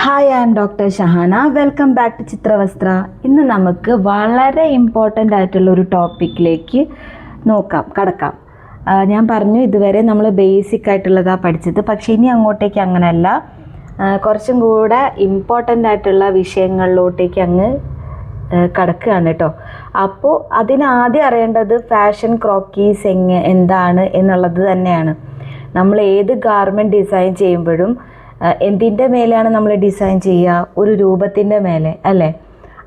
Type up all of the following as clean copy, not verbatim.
Hi, I am doctor Shahana. Welcome back to Chithravasthra. ഇന്ന് നമുക്ക് വളരെ ഇമ്പോർട്ടൻ്റ് ആയിട്ടുള്ള ഒരു ടോപ്പിക്കിലേക്ക് കടക്കാം. ഞാൻ പറഞ്ഞു ഇതുവരെ നമ്മൾ ബേസിക് ആയിട്ടുള്ളതാണ് പഠിച്ചത്, പക്ഷേ ഇനി അങ്ങോട്ടേക്ക് അങ്ങനെയല്ല, കുറച്ചും കൂടെ ഇമ്പോർട്ടൻ്റ് ആയിട്ടുള്ള വിഷയങ്ങളിലോട്ടേക്ക് അങ്ങ് കടക്കുകയാണ് കേട്ടോ. അപ്പോൾ അതിനാദ്യം അറിയേണ്ടത് ഫാഷൻ ക്രോക്കീസ് എന്താണ് എന്നുള്ളത് തന്നെയാണ്. നമ്മൾ ഏത് ഗാർമെൻറ്റ് ഡിസൈൻ ചെയ്യുമ്പോഴും എന്തിൻ്റെ മേലെയാണ് നമ്മൾ ഡിസൈൻ ചെയ്യുക? ഒരു രൂപത്തിൻ്റെ മേലെ അല്ലേ?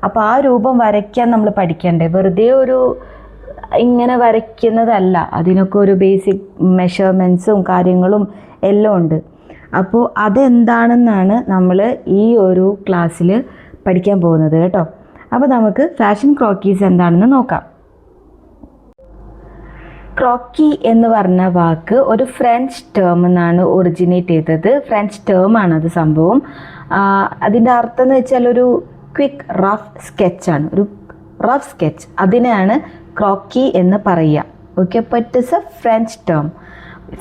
അപ്പോൾ ആ രൂപം വരയ്ക്കാൻ നമ്മൾ പഠിക്കണ്ടേ? വെറുതെ ഇങ്ങനെ വരയ്ക്കുന്നതല്ല, അതിനൊക്കെ ഒരു ബേസിക് മെഷർമെൻറ്റ്സും കാര്യങ്ങളും എല്ലാം ഉണ്ട്. അപ്പോൾ അതെന്താണെന്നാണ് നമ്മൾ ഈ ഒരു ക്ലാസ്സിൽ പഠിക്കാൻ പോകുന്നത് കേട്ടോ. അപ്പോൾ നമുക്ക് ഫാഷൻ ക്രോക്കീസ് എന്താണെന്ന് നോക്കാം. ക്രോക്കി എന്ന് പറഞ്ഞ വാക്ക് ഒരു ഫ്രഞ്ച് ടേം എന്നാണ് ഒറിജിനേറ്റ് ചെയ്തത്. ഫ്രഞ്ച് ടേമാണ് അത് സംഭവം. അതിൻ്റെ അർത്ഥം എന്ന് വെച്ചാൽ ഒരു ക്വിക്ക് റഫ് സ്കെച്ചാണ്, ഒരു റഫ് സ്കെച്ച്. അതിനെയാണ് ക്രോക്കി എന്ന് പറയുക. ഓക്കെ, അപ്പോൾ it is a French term.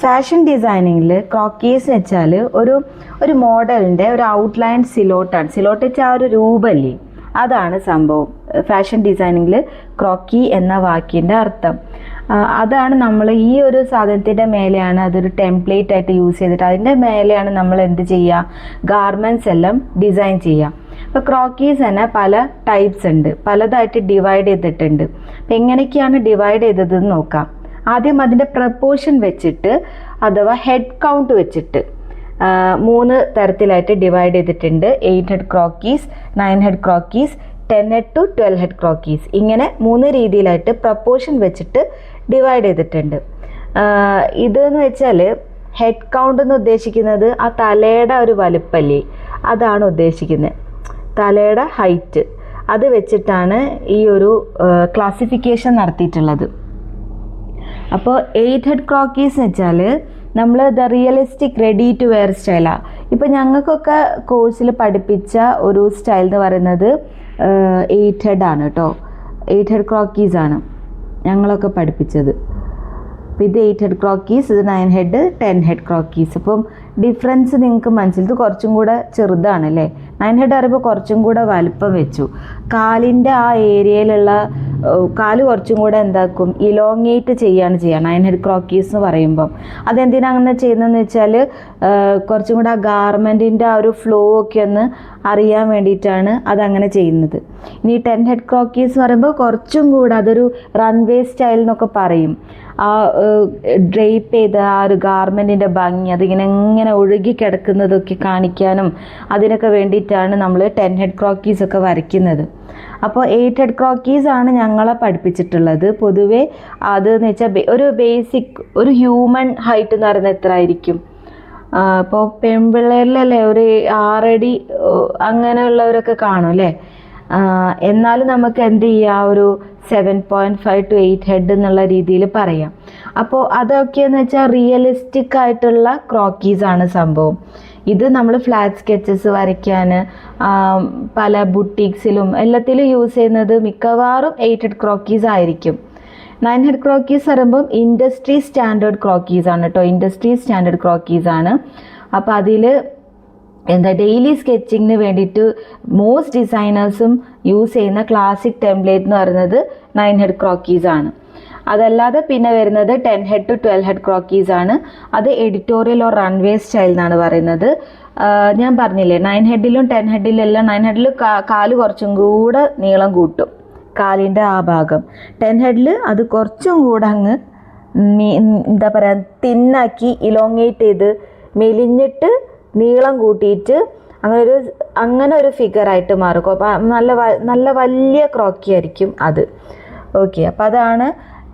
Fashion ഡിസൈനിങ്ങിൽ ക്രോക്കീസ് വെച്ചാൽ ഒരു മോഡലിൻ്റെ ഒരു ഔട്ട്ലൈൻ സിലോട്ടാണ്. സിലോട്ട് വെച്ചാൽ ആ ഒരു രൂപമല്ലേ, അതാണ് സംഭവം. ഫാഷൻ ഡിസൈനിങ്ങിൽ ക്രോക്കി എന്ന വാക്കിൻ്റെ അർത്ഥം അതാണ്. നമ്മൾ ഈ ഒരു സാധനത്തിൻ്റെ മേലെയാണ്, അതൊരു ടെംപ്ലേറ്റ് ആയിട്ട് യൂസ് ചെയ്തിട്ട് അതിൻ്റെ മേലെയാണ് നമ്മൾ എന്ത് ചെയ്യുക, ഗാർമെൻറ്റ്സ് എല്ലാം ഡിസൈൻ ചെയ്യുക. അപ്പോൾ ക്രോക്കീസ് തന്നെ പല ടൈപ്സ് ഉണ്ട്, പലതായിട്ട് ഡിവൈഡ് ചെയ്തിട്ടുണ്ട്. അപ്പം എങ്ങനെയൊക്കെയാണ് ഡിവൈഡ് ചെയ്തതെന്ന് നോക്കാം. ആദ്യം അതിൻ്റെ പ്രപ്പോർഷൻ വെച്ചിട്ട്, അഥവാ ഹെഡ് കൗണ്ട് വെച്ചിട്ട് 3 തരത്തിലായിട്ട് ഡിവൈഡ് ചെയ്തിട്ടുണ്ട്. 8 head croquis, 9 head croquis, 10 head to 12 head croquis. ഇങ്ങനെ 3 രീതിയിലായിട്ട് പ്രപ്പോർഷൻ വെച്ചിട്ട് ഡിവൈഡ് ചെയ്തിട്ടുണ്ട്. ഇതെന്ന് വെച്ചാൽ ഹെഡ് കൗണ്ട് എന്ന് ഉദ്ദേശിക്കുന്നത് ആ തലയുടെ ഒരു വലുപ്പല്ലേ, അതാണ് ഉദ്ദേശിക്കുന്നത്. തലയുടെ ഹൈറ്റ് അത് വെച്ചിട്ടാണ് ഈ ഒരു ക്ലാസിഫിക്കേഷൻ നടത്തിയിട്ടുള്ളത്. അപ്പോൾ 8 ഹെഡ് ക്രോക്കീസ് എന്ന് വെച്ചാൽ നമ്മൾ the realistic ready to wear സ്റ്റൈലാണ്. ഇപ്പോൾ ഞങ്ങൾക്കൊക്കെ കോഴ്സിൽ പഠിപ്പിച്ച ഒരു സ്റ്റൈൽ എന്ന് പറയുന്നത് 8 ഹെഡ് ആണ് കേട്ടോ. 8 ഹെഡ് ക്രോക്കീസ് ആണ് ഞങ്ങളൊക്കെ പഠിപ്പിച്ചത്. അപ്പോൾ ഇത് 8 ഹെഡ് ക്രോക്കീസ്, ഇത് 9 ഹെഡ്, 10 ഹെഡ് ക്രോക്കീസ്. അപ്പം ഡിഫറൻസ് നിങ്ങൾക്ക് മനസ്സിലായി. ഇത് കുറച്ചും കൂടെ ചെറുതാണ് അല്ലേ. 9 ഹെഡ് പറയുമ്പോൾ കുറച്ചും കൂടെ വലുപ്പം വെച്ചു. കാലിൻ്റെ ആ ഏരിയയിലുള്ള കാല് കുറച്ചും കൂടെ എന്താക്കും, ഇലോങ്ങേറ്റ് ചെയ്യാണ് ചെയ്യുക 9 ഹെഡ് ക്രോക്കീസ് എന്ന് പറയുമ്പം. അതെന്തിനാണ് അങ്ങനെ ചെയ്യുന്നതെന്ന് വെച്ചാൽ കുറച്ചും കൂടെ ആ ഗാർമെൻറ്റിൻ്റെ ആ ഒരു ഫ്ലോ ഒക്കെ ഒന്ന് അറിയാൻ വേണ്ടിയിട്ടാണ് അതങ്ങനെ ചെയ്യുന്നത്. ഇനി 10 ഹെഡ് ക്രോക്കീസ് എന്ന് പറയുമ്പോൾ കുറച്ചും കൂടെ അതൊരു റൺവേ സ്റ്റൈൽ എന്നൊക്കെ പറയും. ആ ഡ്രേപ്പ് ചെയ്ത ആ ഒരു ഗാർമെൻറ്റിൻ്റെ ഭംഗി അതിങ്ങനെ ഒഴുകി കിടക്കുന്നതൊക്കെ കാണിക്കാനും അതിനൊക്കെ വേണ്ടിയിട്ടാണ് നമ്മൾ 10 ഹെഡ് ക്രോക്കീസ് ഒക്കെ വരയ്ക്കുന്നത്. അപ്പോൾ 8 ഹെഡ് ക്രോക്കീസ് ആണ് ഞങ്ങളെ പഠിപ്പിച്ചിട്ടുള്ളത്. പൊതുവേ അതെന്ന് വെച്ചാൽ ഒരു ബേസിക് ഒരു ഹ്യൂമൻ ഹൈറ്റ് എന്ന് പറയുന്നത് എത്ര ആയിരിക്കും? ഇപ്പോൾ പെൺപിള്ളേരിലല്ലേ ഒരു 6 അടി അങ്ങനെയുള്ളവരൊക്കെ കാണും അല്ലേ. എന്നാലും നമുക്ക് എന്ത് ചെയ്യാം, ഒരു 7.5 to 8 ഹെഡ് എന്നുള്ള രീതിയിൽ പറയാം. അപ്പോൾ അതൊക്കെയെന്ന് വെച്ചാൽ റിയലിസ്റ്റിക് ആയിട്ടുള്ള ക്രോക്കീസ് ആണ് സംഭവം. ഇത് നമ്മൾ ഫ്ലാറ്റ് സ്കെച്ചസ് വരയ്ക്കാൻ പല ബുട്ടീക്സിലും എല്ലാത്തിലും യൂസ് ചെയ്യുന്നത് മിക്കവാറും 8 ഹെഡ് ക്രോക്കീസ് ആയിരിക്കും. 9 ഹെഡ് ക്രോക്കീസ് പറയുമ്പം ഇൻഡസ്ട്രി സ്റ്റാൻഡേർഡ് ക്രോക്കീസ് ആണ് കേട്ടോ. ഇൻഡസ്ട്രി സ്റ്റാൻഡേർഡ് ക്രോക്കീസ് ആണ്. അപ്പോൾ അതിൽ ഡെയിലി സ്കെച്ചിങ്ങിന് വേണ്ടിയിട്ട് മോസ്റ്റ് ഡിസൈനേഴ്സും യൂസ് ചെയ്യുന്ന ക്ലാസിക് ടെംപ്ലേറ്റ് എന്ന് പറയുന്നത് 9 ഹെഡ് ക്രോക്കീസ് ആണ്. അതല്ലാതെ പിന്നെ വരുന്നത് 10 ഹെഡ് ടു 12 ഹെഡ് ക്രോക്കീസ് ആണ്. അത് എഡിറ്റോറിയൽ ഓർ റൺവേ സ്റ്റൈൽ എന്നാണ് പറയുന്നത്. ഞാൻ പറഞ്ഞില്ലേ 9 ഹെഡിലും 10 ഹെഡിലും എല്ലാം 9 ഹെഡിൽ കാല് കുറച്ചും കൂടെ നീളം കൂട്ടും, കാലിൻ്റെ ആ ഭാഗം. 10 ഹെഡിൽ അത് കുറച്ചും കൂടെ അങ്ങ് എന്താ പറയുക, തിന്നാക്കി ഇലോങ്ങേറ്റ് ചെയ്ത് മെലിഞ്ഞിട്ട് നീളം കൂട്ടിയിട്ട് അങ്ങനെ ഒരു ഫിഗറായിട്ട് മാറും. അപ്പോൾ നല്ല വലിയ ക്രോക്കി ആയിരിക്കും അത്. ഓക്കെ, അപ്പോൾ അതാണ്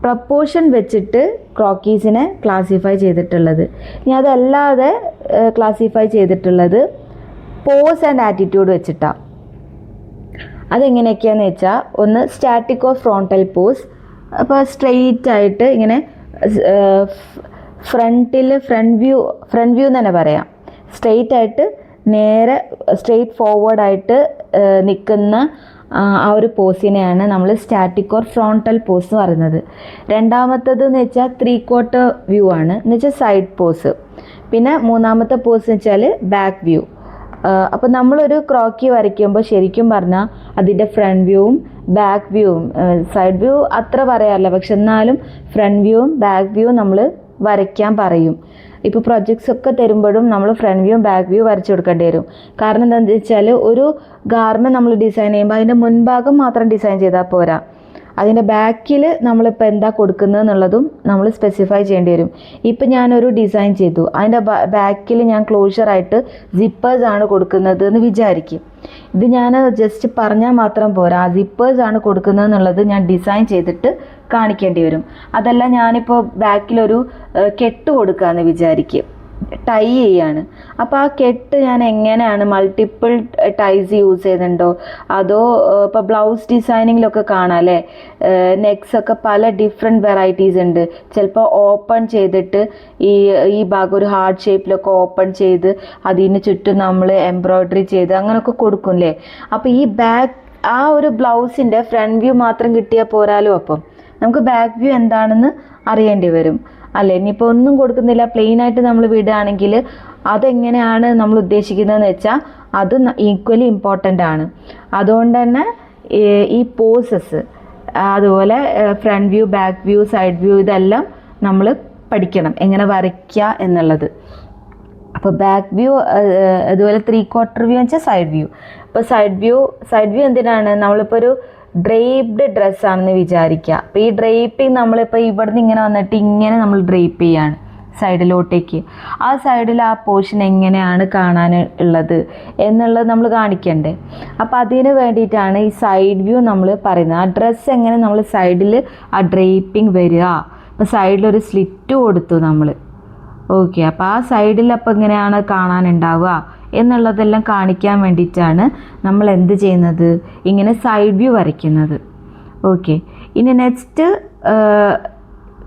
പ്രപ്പോർഷൻ വെച്ചിട്ട് ക്രോക്കീസിനെ ക്ലാസിഫൈ ചെയ്തിട്ടുള്ളത്. ഇനി അതല്ലാതെ ക്ലാസിഫൈ ചെയ്തിട്ടുള്ളത് പോസ് ആൻഡ് ആറ്റിറ്റ്യൂഡ് വെച്ചിട്ടാണ്. അതെങ്ങനെയൊക്കെയാണെന്ന് വെച്ചാൽ, ഒന്ന് സ്റ്റാറ്റിക് ഓർ ഫ്രോണ്ടൽ പോസ്. അപ്പോൾ സ്ട്രെയിറ്റ് ആയിട്ട് ഇങ്ങനെ ഫ്രണ്ട് വ്യൂ എന്ന് തന്നെ പറയാം. സ്ട്രെയിറ്റ് ആയിട്ട് നേരെ സ്ട്രെയിറ്റ് ഫോർവേഡായിട്ട് നിൽക്കുന്ന ആ ഒരു പോസിനെയാണ് നമ്മൾ സ്റ്റാറ്റിക് ഓർ ഫ്രോണ്ടൽ പോസ് എന്ന് പറയുന്നത്. രണ്ടാമത്തത് എന്ന് വെച്ചാൽ 3/4 വ്യൂ ആണ്, എന്ന് വെച്ചാൽ സൈഡ് പോസ്. പിന്നെ മൂന്നാമത്തെ പോസ് എന്ന് വെച്ചാൽ ബാക്ക് വ്യൂ. അപ്പോൾ നമ്മളൊരു ക്രോക്കി വരയ്ക്കുമ്പോൾ ശരിക്കും പറഞ്ഞാൽ അതിൻ്റെ ഫ്രണ്ട് വ്യൂവും ബാക്ക് വ്യൂവും, സൈഡ് വ്യൂ അത്ര പറയാറില്ല, പക്ഷെ എന്നാലും ഫ്രണ്ട് വ്യൂവും ബാക്ക് വ്യൂവും നമ്മൾ വരയ്ക്കാൻ പറയും. ഇപ്പോൾ പ്രൊജക്ട്സ് ഒക്കെ തരുമ്പോഴും നമ്മൾ ഫ്രണ്ട് വ്യൂവും ബാക്ക് വ്യൂ വരച്ചു കൊടുക്കേണ്ടി വരും. കാരണം എന്താണെന്ന് വെച്ചാൽ ഒരു ഗാർമെൻറ്റ് നമ്മൾ ഡിസൈൻ ചെയ്യുമ്പോൾ അതിൻ്റെ മുൻഭാഗം മാത്രം ഡിസൈൻ ചെയ്താൽ പോരാ, അതിൻ്റെ ബാക്കിൽ നമ്മളിപ്പോൾ എന്താ കൊടുക്കുന്നത് എന്നുള്ളതും നമ്മൾ സ്പെസിഫൈ ചെയ്യേണ്ടി വരും. ഇപ്പം ഞാനൊരു ഡിസൈൻ ചെയ്തു, അതിൻ്റെ ബാക്കിൽ ഞാൻ ക്ലോഷറായിട്ട് സിപ്പേഴ്സാണ് കൊടുക്കുന്നത് എന്ന് വിചാരിക്കും. ഇത് ഞാൻ ജസ്റ്റ് പറഞ്ഞാൽ മാത്രം പോരാ, സിപ്പേഴ്സാണ് കൊടുക്കുന്നത് എന്നുള്ളത് ഞാൻ ഡിസൈൻ ചെയ്തിട്ട് കാണിക്കേണ്ടി വരും. അതല്ല ഞാനിപ്പോൾ ബാക്കിലൊരു കെട്ട് കൊടുക്കുകയെന്ന് വിചാരിക്കും, ടൈ ചെയ്യാണ്. അപ്പോൾ ആ കെട്ട് ഞാൻ എങ്ങനെയാണ് മൾട്ടിപ്പിൾ ടൈസ് യൂസ് ചെയ്യുന്നുണ്ടോ, അതോ ഇപ്പോൾ ബ്ലൗസ് ഡിസൈനിങ്ങിലൊക്കെ കാണാം അല്ലേ, നെക്സൊക്കെ പല ഡിഫറെൻറ്റ് വെറൈറ്റീസ് ഉണ്ട്. ചിലപ്പോൾ ഓപ്പൺ ചെയ്തിട്ട് ഈ ഭാഗം ഒരു ഹാർട്ട് ഷേപ്പിലൊക്കെ ഓപ്പൺ ചെയ്ത് അതിന് ചുറ്റും നമ്മൾ എംബ്രോയ്ഡറി ചെയ്ത് അങ്ങനെയൊക്കെ കൊടുക്കും അല്ലേ. അപ്പോൾ ഈ ആ ഒരു ബ്ലൗസിൻ്റെ ഫ്രണ്ട് വ്യൂ മാത്രം കിട്ടിയാൽ പോരാലോ, അപ്പം നമുക്ക് ബാക്ക് വ്യൂ എന്താണെന്ന് അറിയേണ്ടി വരും അല്ലേ. ഇനിയിപ്പോൾ ഒന്നും കൊടുക്കുന്നില്ല, പ്ലെയിൻ ആയിട്ട് നമ്മൾ വിടുകയാണെങ്കിൽ അതെങ്ങനെയാണ് നമ്മൾ ഉദ്ദേശിക്കുന്നതെന്ന് വെച്ചാൽ അത് ഈക്വലി ഇമ്പോർട്ടൻ്റ് ആണ്. അതുകൊണ്ട് തന്നെ ഈ പോസസ്, അതുപോലെ front view back view side view ഇതെല്ലാം നമ്മൾ പഠിക്കണം എങ്ങനെ വരയ്ക്കുക എന്നുള്ളത്. അപ്പോൾ ബാക്ക് വ്യൂ, അതുപോലെ 3/4 വ്യൂ എന്ന് വെച്ചാൽ സൈഡ് വ്യൂ. ഇപ്പോൾ സൈഡ് വ്യൂ എന്തിനാണ്, നമ്മളിപ്പോൾ ഒരു ഡ്രേപ്ഡ് ഡ്രസ്സാണെന്ന് വിചാരിക്കുക. അപ്പോൾ ഈ ഡ്രേപ്പിങ് നമ്മളിപ്പോൾ ഇവിടുന്ന് ഇങ്ങനെ വന്നിട്ട് ഇങ്ങനെ നമ്മൾ ഡ്രേപ്പ് ചെയ്യാണ് സൈഡിലോട്ടേക്ക്. ആ സൈഡിൽ ആ പോർഷൻ എങ്ങനെയാണ് കാണാൻ ഉള്ളത് എന്നുള്ളത് നമ്മൾ കാണിക്കണ്ടേ. അപ്പോൾ അതിന് വേണ്ടിയിട്ടാണ് ഈ സൈഡ് വ്യൂ നമ്മൾ പറയുന്നത്. ആ ഡ്രസ്സ് എങ്ങനെ നമ്മൾ സൈഡിൽ ആ ഡ്രേപ്പിംഗ് വരിക. അപ്പോൾ സൈഡിലൊരു സ്ലിറ്റ് കൊടുത്തു നമ്മൾ, ഓക്കെ. അപ്പോൾ ആ സൈഡിൽ അപ്പോൾ എങ്ങനെയാണ് കാണാനുണ്ടാവുക എന്നുള്ളതെല്ലാം കാണിക്കാൻ വേണ്ടിയിട്ടാണ് നമ്മൾ എന്ത് ചെയ്യുന്നത്, ഇങ്ങനെ സൈഡ് വ്യൂ വരയ്ക്കുന്നത്. ഓക്കെ. ഇനി നെക്സ്റ്റ്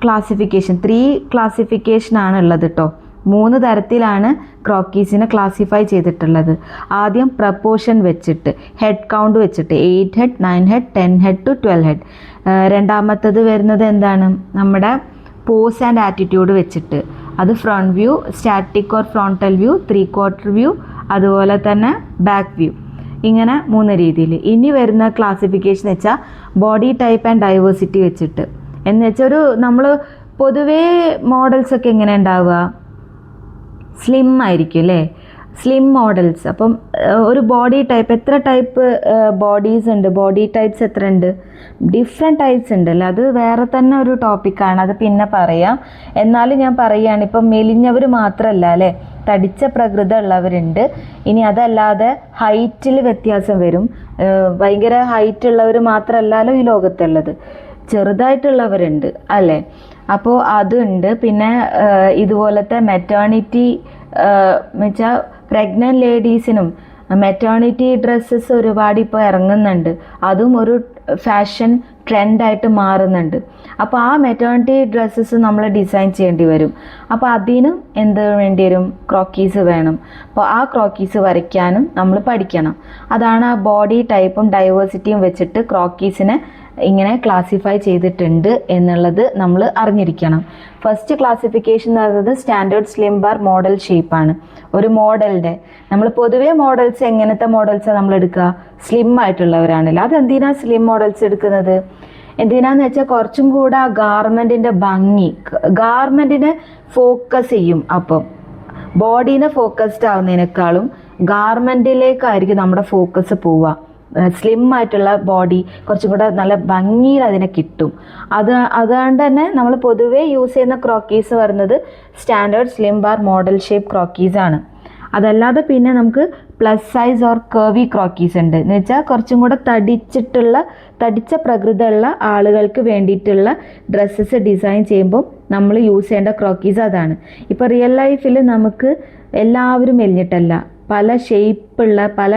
ക്ലാസിഫിക്കേഷൻ, 3 ക്ലാസിഫിക്കേഷനാണ് ഉള്ളത് കേട്ടോ. 3 തരത്തിലാണ് ക്രോക്കീസിനെ ക്ലാസിഫൈ ചെയ്തിട്ടുള്ളത്. ആദ്യം പ്രപ്പോർഷൻ വെച്ചിട്ട്, ഹെഡ് കൗണ്ട് വെച്ചിട്ട് 8 head 9 head 10 head to 12 head. രണ്ടാമത്തത് വരുന്നത് എന്താണ്, നമ്മുടെ പോസ് ആൻഡ് ആറ്റിറ്റ്യൂഡ് വെച്ചിട്ട്, അത് front view, static or frontal view, 3/4 view, അതുപോലെ തന്നെ ബാക്ക് വ്യൂ. ഇങ്ങനെ 3 രീതിയിൽ. ഇനി വരുന്ന ക്ലാസിഫിക്കേഷൻ വെച്ചാൽ ബോഡി ടൈപ്പ് ആൻഡ് ഡൈവേഴ്സിറ്റി വെച്ചിട്ട്. എന്ന് വെച്ചാൽ നമ്മൾ പൊതുവേ മോഡൽസൊക്കെ എങ്ങനെ ഉണ്ടാവുക, സ്ലിം ആയിരിക്കും അല്ലേ, സ്ലിം മോഡൽസ്. അപ്പം ഒരു ബോഡി ടൈപ്പ്, എത്ര ടൈപ്പ് ബോഡീസ് ഉണ്ട്, ബോഡി ടൈപ്സ് എത്ര ഉണ്ട്, ഡിഫറെൻറ്റ് ടൈപ്സ് ഉണ്ടല്ലോ. അത് വേറെ തന്നെ ഒരു ടോപ്പിക്കാണ്, അത് പിന്നെ പറയാം. എന്നാലും ഞാൻ പറയുകയാണ്, ഇപ്പം മെലിഞ്ഞവർ മാത്രമല്ല അല്ലേ, തടിച്ച പ്രകൃതം ഉള്ളവരുണ്ട്. ഇനി അതല്ലാതെ ഹൈറ്റിൽ വ്യത്യാസം വരും. ഭയങ്കര ഹൈറ്റ് ഉള്ളവർ മാത്രമല്ലല്ലോ ഈ ലോകത്തുള്ളത്, ചെറുതായിട്ടുള്ളവരുണ്ട് അല്ലേ. അപ്പോൾ അതുണ്ട്. പിന്നെ ഇതുപോലത്തെ മെറ്റേണിറ്റി എന്നുവെച്ചാൽ പ്രഗ്നൻറ്റ് ലേഡീസിനും മെറ്റേണിറ്റി ഡ്രസ്സസ് ഒരുപാട് ഇപ്പോൾ ഇറങ്ങുന്നുണ്ട്. അതും ഒരു ഫാഷൻ ട്രെൻഡായിട്ട് മാറുന്നുണ്ട്. അപ്പോൾ ആ മെറ്റേണിറ്റി ഡ്രസ്സസ് നമ്മൾ ഡിസൈൻ ചെയ്യേണ്ടി വരും. അപ്പോൾ അതിനും എന്ത് വേണ്ടി വരും, ക്രോക്കീസ് വേണം. അപ്പോൾ ആ ക്രോക്കീസ് വരയ്ക്കാനും നമ്മൾ പഠിക്കണം. അതാണ് ആ ബോഡി ടൈപ്പും ഡൈവേഴ്സിറ്റിയും വെച്ചിട്ട് ക്രോക്കീസിനെ ഇങ്ങനെ ക്ലാസിഫൈ ചെയ്തിട്ടുണ്ട് എന്നുള്ളത് നമ്മൾ അറിഞ്ഞിരിക്കണം. ഫസ്റ്റ് ക്ലാസിഫിക്കേഷൻ എന്ന് പറയുന്നത് സ്റ്റാൻഡേർഡ് സ്ലിം ബാർ മോഡൽ ഷേപ്പാണ്. ഒരു മോഡലിൻ്റെ, നമ്മൾ പൊതുവേ മോഡൽസ് എങ്ങനത്തെ മോഡൽസാണ് നമ്മൾ എടുക്കുക, സ്ലിം ആയിട്ടുള്ളവരാണല്ലോ. അതെന്തിനാണ് സ്ലിം മോഡൽസ് എടുക്കുന്നത്, എന്തിനാന്ന് വെച്ചാൽ കുറച്ചും കൂടെ ആ ഗാർമെൻറ്റിൻ്റെ ഭംഗി, ഗാർമെൻറ്റിനെ ഫോക്കസ് ചെയ്യും. അപ്പം ബോഡീനെ ഫോക്കസ്ഡ് ആവുന്നതിനേക്കാളും ഗാർമെൻറ്റിലേക്കായിരിക്കും നമ്മുടെ ഫോക്കസ് പോവുക. സ്ലിം ആയിട്ടുള്ള ബോഡി കുറച്ചും കൂടെ നല്ല ഭംഗിയിൽ അതിനെ കിട്ടും. അതുകൊണ്ട് തന്നെ നമ്മൾ പൊതുവേ യൂസ് ചെയ്യുന്ന ക്രോക്കീസ് വരുന്നത് standard slim bar model shape croquis ആണ്. അതല്ലാതെ പിന്നെ നമുക്ക് plus size or curvy croquis ഉണ്ട്. എന്ന് വെച്ചാൽ കുറച്ചും കൂടെ തടിച്ച പ്രകൃതമുള്ള ആളുകൾക്ക് വേണ്ടിയിട്ടുള്ള ഡ്രസ്സസ് ഡിസൈൻ ചെയ്യുമ്പോൾ നമ്മൾ യൂസ് ചെയ്യേണ്ട ക്രോക്കീസ് അതാണ്. ഇപ്പോൾ റിയൽ ലൈഫിൽ നമുക്ക് എല്ലാവരും മെലിഞ്ഞിട്ടല്ല, പല ഷേപ്പുള്ള, പല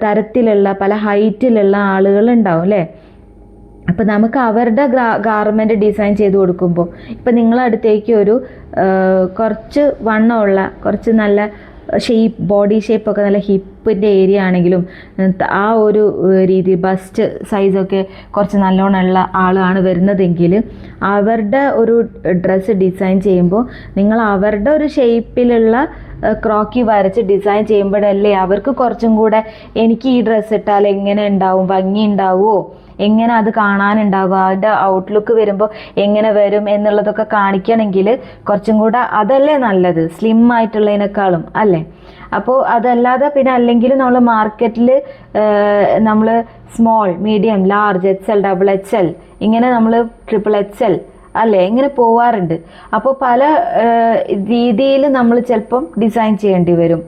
തരത്തിലുള്ള, പല ഹൈറ്റിലുള്ള ആളുകളുണ്ടാവും അല്ലേ. അപ്പം നമുക്ക് അവരുടെ ഗാർമെൻറ്റ് ഡിസൈൻ ചെയ്ത് കൊടുക്കുമ്പോൾ, ഇപ്പം നിങ്ങളടുത്തേക്ക് ഒരു കുറച്ച് വണ്ണമുള്ള, കുറച്ച് നല്ല ബോഡി ഷേപ്പൊക്കെ നല്ല ഹിപ്പിൻ്റെ ഏരിയ ആണെങ്കിലും ആ ഒരു രീതി ബസ്റ്റ് സൈസൊക്കെ കുറച്ച് നല്ലോണമുള്ള ആളാണ് വരുന്നതെങ്കിൽ അവരുടെ ഒരു ഡ്രസ്സ് ഡിസൈൻ ചെയ്യുമ്പോൾ നിങ്ങൾ അവരുടെ ഒരു ഷേപ്പിലുള്ള ക്രോക്കി വരച്ച് ഡിസൈൻ ചെയ്യുമ്പോഴല്ലേ അവർക്ക് കുറച്ചും കൂടെ എനിക്ക് ഈ ഡ്രസ്സ് ഇട്ടാൽ എങ്ങനെ ഉണ്ടാവും, ഭംഗി ഉണ്ടാവുമോ, എങ്ങനെ അത് കാണാനുണ്ടാവുക, അതിൻ്റെ ഔട്ട്ലുക്ക് വരുമ്പോൾ എങ്ങനെ വരും എന്നുള്ളതൊക്കെ കാണിക്കണമെങ്കിൽ കുറച്ചും കൂടെ അതല്ലേ നല്ലത്, സ്ലിം ആയിട്ടുള്ളതിനേക്കാളും അല്ലേ. അപ്പോൾ അതല്ലാതെ പിന്നെ അല്ലെങ്കിൽ നമ്മൾ മാർക്കറ്റിൽ നമ്മൾ small, medium, large, XL, XXL ഇങ്ങനെ നമ്മൾ XXL അല്ലേ ഇങ്ങനെ പോവാറുണ്ട്. അപ്പോൾ പല രീതിയിൽ നമ്മൾ ചിലപ്പം ഡിസൈൻ ചെയ്യേണ്ടി വരും.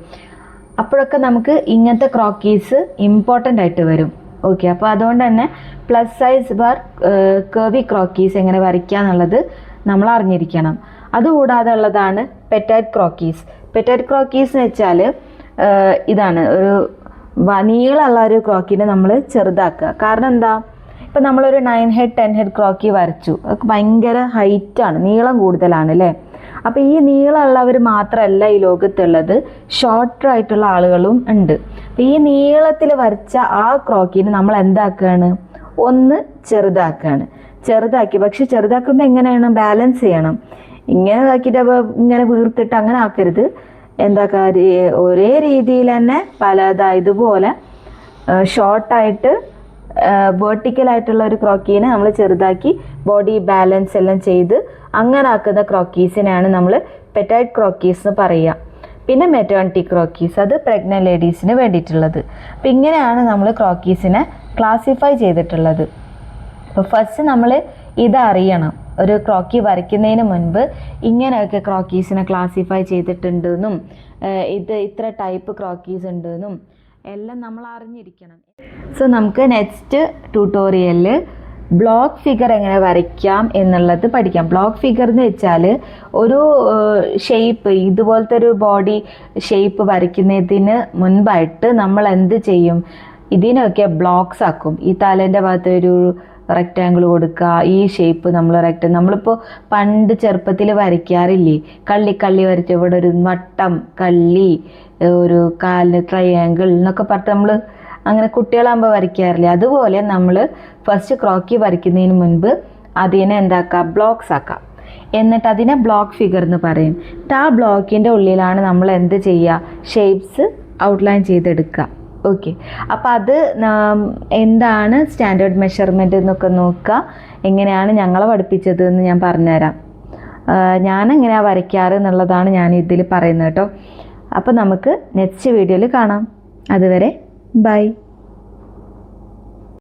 അപ്പോഴൊക്കെ നമുക്ക് ഇങ്ങനത്തെ ക്രോക്കീസ് ഇമ്പോർട്ടൻ്റ് ആയിട്ട് വരും. ഓക്കെ, അപ്പോൾ അതുകൊണ്ട് തന്നെ പ്ലസ് സൈസ് ബാർ കർവി ക്രോക്കീസ് എങ്ങനെ വരയ്ക്കുക എന്നുള്ളത് നമ്മൾ അറിഞ്ഞിരിക്കണം. അതുകൂടാതെ ഉള്ളതാണ് പെറ്റൈറ്റ് ക്രോക്കീസ്. പെറ്റൈറ്റ് ക്രോക്കീസ് എന്ന് വെച്ചാൽ ഇതാണ്, ഒരു നീളമുള്ള ഒരു ക്രോക്കീനെ നമ്മൾ ചെറുതാക്കുക. കാരണം എന്താ, ഇപ്പം നമ്മളൊരു 9 head 10 head ക്രോക്കി വരച്ചു, അതൊക്കെ ഭയങ്കര ഹൈറ്റാണ്, നീളം കൂടുതലാണ് അല്ലേ. അപ്പോൾ ഈ നീളമുള്ളവർ മാത്രമല്ല ഈ ലോകത്തുള്ളത്, ഷോർട്ടർ ആയിട്ടുള്ള ആളുകളും ഉണ്ട്. അപ്പോൾ ഈ നീളത്തിൽ വരച്ച ആ ക്രോക്കീനെ നമ്മൾ എന്താക്കുകയാണ്, ഒന്ന് ചെറുതാക്കി. പക്ഷെ ചെറുതാക്കുമ്പോൾ എങ്ങനെയാണ്, ബാലൻസ് ചെയ്യണം. ഇങ്ങനെ ആക്കിയിട്ട് അപ്പോൾ ഇങ്ങനെ വീർത്തിട്ട് അങ്ങനെ ആക്കരുത്. ഒരേ രീതിയിൽ തന്നെ ഇതുപോലെ ഷോർട്ടായിട്ട് വേർട്ടിക്കലായിട്ടുള്ള ഒരു ക്രോക്കീനെ നമ്മൾ ചെറുതാക്കി ബോഡി ബാലൻസ് എല്ലാം ചെയ്ത് അങ്ങനെ ആക്കുന്ന ക്രോക്കീസിനാണ് നമ്മൾ പെറ്റൈറ്റ് ക്രോക്കീസ് എന്ന് പറയുക. പിന്നെ മെറ്റേണിറ്റി ക്രോക്കീസ്, അത് പ്രഗ്നന്റ് ലേഡീസിന് വേണ്ടിയിട്ടുള്ളത്. അപ്പം ഇങ്ങനെയാണ് നമ്മൾ ക്രോക്കീസിനെ ക്ലാസിഫൈ ചെയ്തിട്ടുള്ളത്. അപ്പോൾ ഫസ്റ്റ് നമ്മൾ ഇതറിയണം, ഒരു ക്രോക്കി വരയ്ക്കുന്നതിന് മുൻപ് ഇങ്ങനെയൊക്കെ ക്രോക്കീസിനെ ക്ലാസിഫൈ ചെയ്തിട്ടുണ്ടെന്നും ഇത്ര ടൈപ്പ് ക്രോക്കീസ് ഉണ്ടെന്നും എല്ലാം നമ്മൾ അറിഞ്ഞിരിക്കണം. സോ നമുക്ക് നെക്സ്റ്റ് ട്യൂട്ടോറിയലിൽ ബ്ലോക്ക് ഫിഗർ എങ്ങനെ വരയ്ക്കാം എന്നുള്ളത് പഠിക്കാം. ബ്ലോക്ക് ഫിഗർ എന്ന് വെച്ചാൽ ഒരു ഷേപ്പ്, ഇതുപോലത്തെ ഒരു ബോഡി ഷേപ്പ് വരയ്ക്കുന്നതിന് മുൻപായിട്ട് നമ്മൾ എന്ത് ചെയ്യും, ഇതിനൊക്കെ ബ്ലോക്സ് ആക്കും. ഈ തലേൻ്റെ ഭാഗത്ത് ഒരു റെക്റ്റാങ്കിൾ കൊടുക്കുക, ഈ ഷേപ്പ് നമ്മളിപ്പോൾ പണ്ട് ചെറുപ്പത്തിൽ വരയ്ക്കാറില്ലേ, കള്ളി വരച്ച ഇവിടെ ഒരു വട്ടം, കള്ളി, ഒരു കാലിന് ട്രയാങ്കിൾ എന്നൊക്കെ പറഞ്ഞിട്ട് നമ്മൾ അങ്ങനെ കുട്ടികളാകുമ്പോൾ വരയ്ക്കാറില്ലേ, അതുപോലെ നമ്മൾ ഫസ്റ്റ് ക്രോക്കി വരയ്ക്കുന്നതിന് മുൻപ് അതിനെ ബ്ലോക്സ് ആക്കാം. എന്നിട്ട് അതിനെ ബ്ലോക്ക് ഫിഗർ എന്ന് പറയും. ആ ബ്ലോക്കിൻ്റെ ഉള്ളിലാണ് നമ്മൾ എന്ത് ചെയ്യുക, ഷേപ്സ് ഔട്ട്ലൈൻ ചെയ്തെടുക്കുക. ഓക്കെ, അപ്പോൾ അത് എന്താണ് സ്റ്റാൻഡേർഡ് മെഷർമെൻറ്റ് എന്നൊക്കെ നോക്കുക. എങ്ങനെയാണ് ഞങ്ങളെ പഠിപ്പിച്ചത് എന്ന് ഞാൻ പറഞ്ഞുതരാം. ഞാൻ എങ്ങനെയാണ് വരയ്ക്കാറ് എന്നുള്ളതാണ് ഞാൻ ഇതിൽ പറയുന്നത് കേട്ടോ. അപ്പോൾ നമുക്ക് നെക്സ്റ്റ് വീഡിയോയിൽ കാണാം. അതുവരെ ബൈ.